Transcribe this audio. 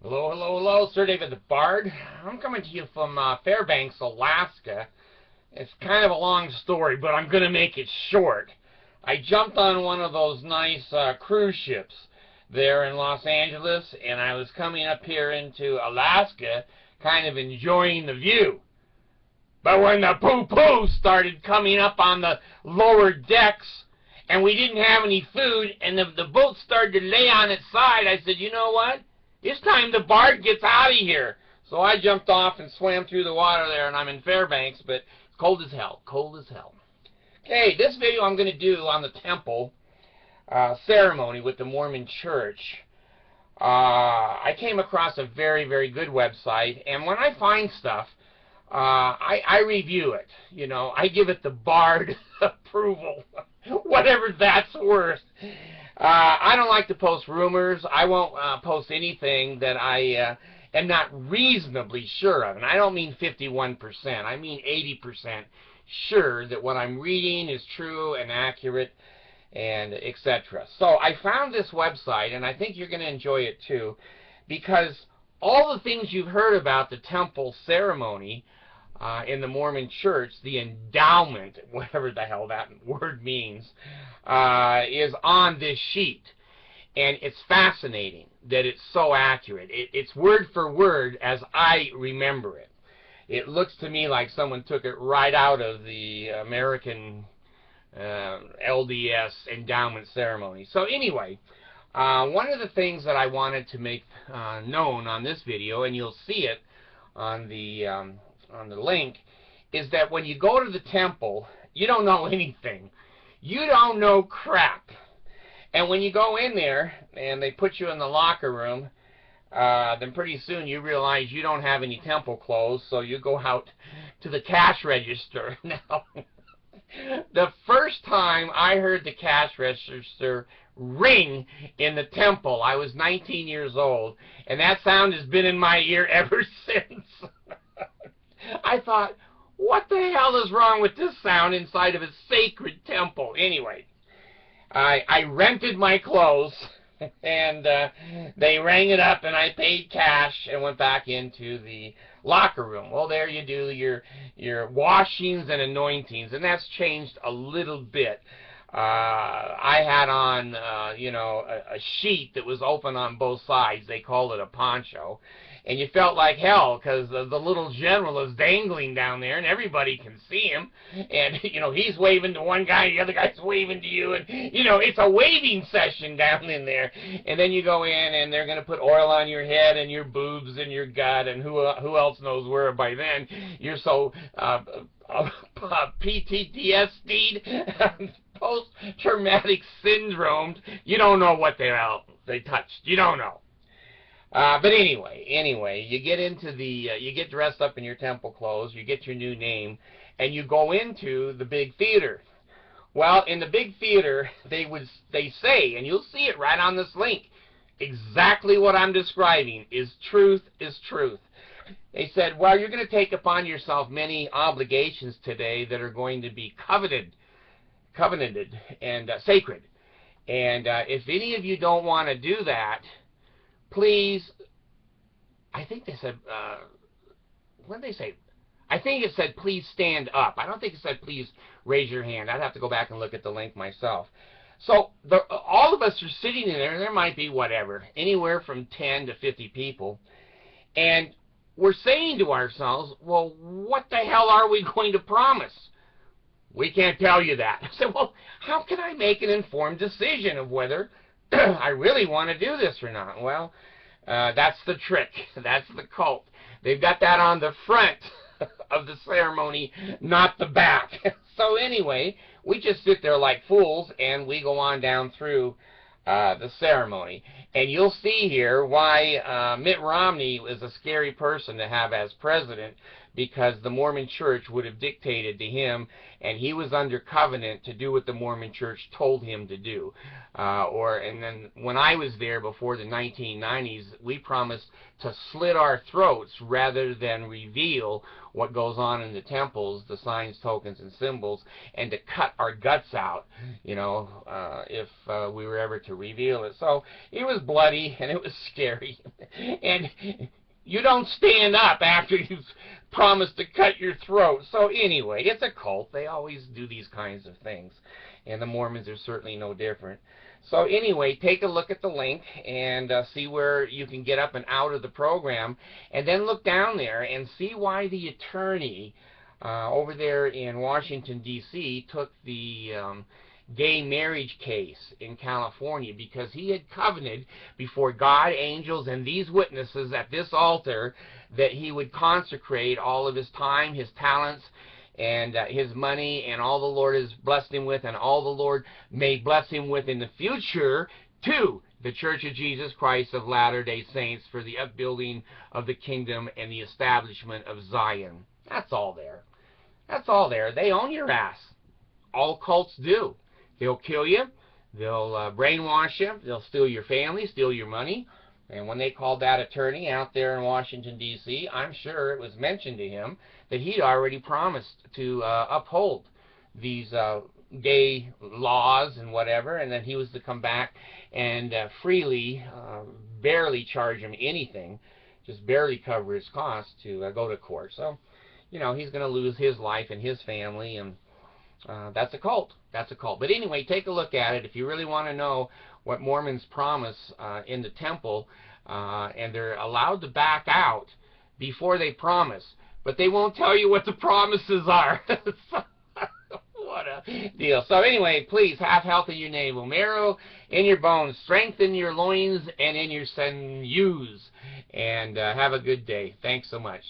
Hello, hello, hello, Sir David the Bard. I'm coming to you from Fairbanks, Alaska. It's kind of a long story, but I'm going to make it short. I jumped on one of those nice cruise ships there in Los Angeles, and I was coming up here into Alaska, kind of enjoying the view. But when the poo-poo started coming up on the lower decks, and we didn't have any food, and the boat started to lay on its side, I said, you know what? It's time the Bard gets out of here. So I jumped off and swam through the water there, and I'm in Fairbanks, but it's cold as hell. Cold as hell. Okay, this video I'm going to do on the temple ceremony with the Mormon Church. I came across a very, very good website, and when I find stuff, I review it. You know, I give it the Bard approval, whatever that's worth. I don't like to post rumors. I won't post anything that I am not reasonably sure of. And I don't mean 51%. I mean 80% sure that what I'm reading is true and accurate, and etc. So I found this website, and I think you're going to enjoy it too, because all the things you've heard about the temple ceremony in the Mormon Church, the endowment, whatever the hell that word means, is on this sheet. And it's fascinating that it's so accurate. It's word for word as I remember it. It looks to me like someone took it right out of the American LDS endowment ceremony. So anyway, one of the things that I wanted to make known on this video, and you'll see it on the link, is that when you go to the temple, you don't know anything. You don't know crap. And when you go in there and they put you in the locker room, then pretty soon you realize you don't have any temple clothes, so you go out to the cash register. Now, the first time I heard the cash register ring in the temple, I was 19 years old, and that sound has been in my ear ever since. I thought, what the hell is wrong with this sound inside of a sacred temple? Anyway, I rented my clothes, and they rang it up, and I paid cash and went back into the locker room. Well, there you do your washings and anointings, and that's changed a little bit. I had on, you know, a sheet that was open on both sides. They called it a poncho. And you felt like hell because the little general is dangling down there, and everybody can see him. And, you know, he's waving to one guy, the other guy's waving to you. And, you know, it's a waving session down in there. And then you go in, and they're going to put oil on your head and your boobs and your gut, and who else knows where by then. You're so PTSD'd, post-traumatic syndrome, you don't know what they touched. You don't know. But anyway, you get into you get dressed up in your temple clothes, you get your new name, and you go into the big theater. Well, in the big theater, they say, and you'll see it right on this link, exactly what I'm describing is truth is truth. They said, well, you're going to take upon yourself many obligations today that are going to be covenanted and sacred. And if any of you don't want to do that, please, I think they said, what did they say? I think it said, please stand up. I don't think it said, please raise your hand. I'd have to go back and look at the link myself. So all of us are sitting in there, and there might be, whatever, anywhere from 10 to 50 people. And we're saying to ourselves, well, what the hell are we going to promise? We can't tell you that. I said, well, how can I make an informed decision of whether I really want to do this or not? Well, that's the trick. That's the cult. They've got that on the front of the ceremony, not the back. So anyway, we just sit there like fools, and we go on down through the ceremony. And you'll see here why Mitt Romney is a scary person to have as president, because the Mormon Church would have dictated to him, and he was under covenant to do what the Mormon Church told him to do. And then when I was there before the 1990s, we promised to slit our throats rather than reveal what goes on in the temples, the signs, tokens, and symbols, and to cut our guts out, if we were ever to reveal it. So it was bloody and it was scary. And you don't stand up after you've promised to cut your throat. So anyway, it's a cult. They always do these kinds of things. And the Mormons are certainly no different. So anyway, take a look at the link and see where you can get up and out of the program. And then look down there and see why the attorney over there in Washington, D.C. took the gay marriage case in California, because he had covenanted before God, angels, and these witnesses at this altar that he would consecrate all of his time, his talents, and his money, and all the Lord has blessed him with, and all the Lord may bless him with in the future, to the Church of Jesus Christ of Latter-day Saints, for the upbuilding of the kingdom and the establishment of Zion. That's all there. That's all there. They own your ass. All cults do. They'll kill you. They'll brainwash you. They'll steal your family, steal your money. And when they called that attorney out there in Washington, D.C., I'm sure it was mentioned to him that he'd already promised to uphold these gay laws and whatever, and that he was to come back and freely, barely charge him anything, just barely cover his costs to go to court. So, he's going to lose his life and his family, and that's a cult. That's a cult. But anyway, take a look at it. If you really want to know what Mormons promise in the temple, and they're allowed to back out before they promise, but they won't tell you what the promises are. What a deal. So anyway, please have health in your navel, marrow in your bones, strength in your loins and in your sinews, and have a good day. Thanks so much.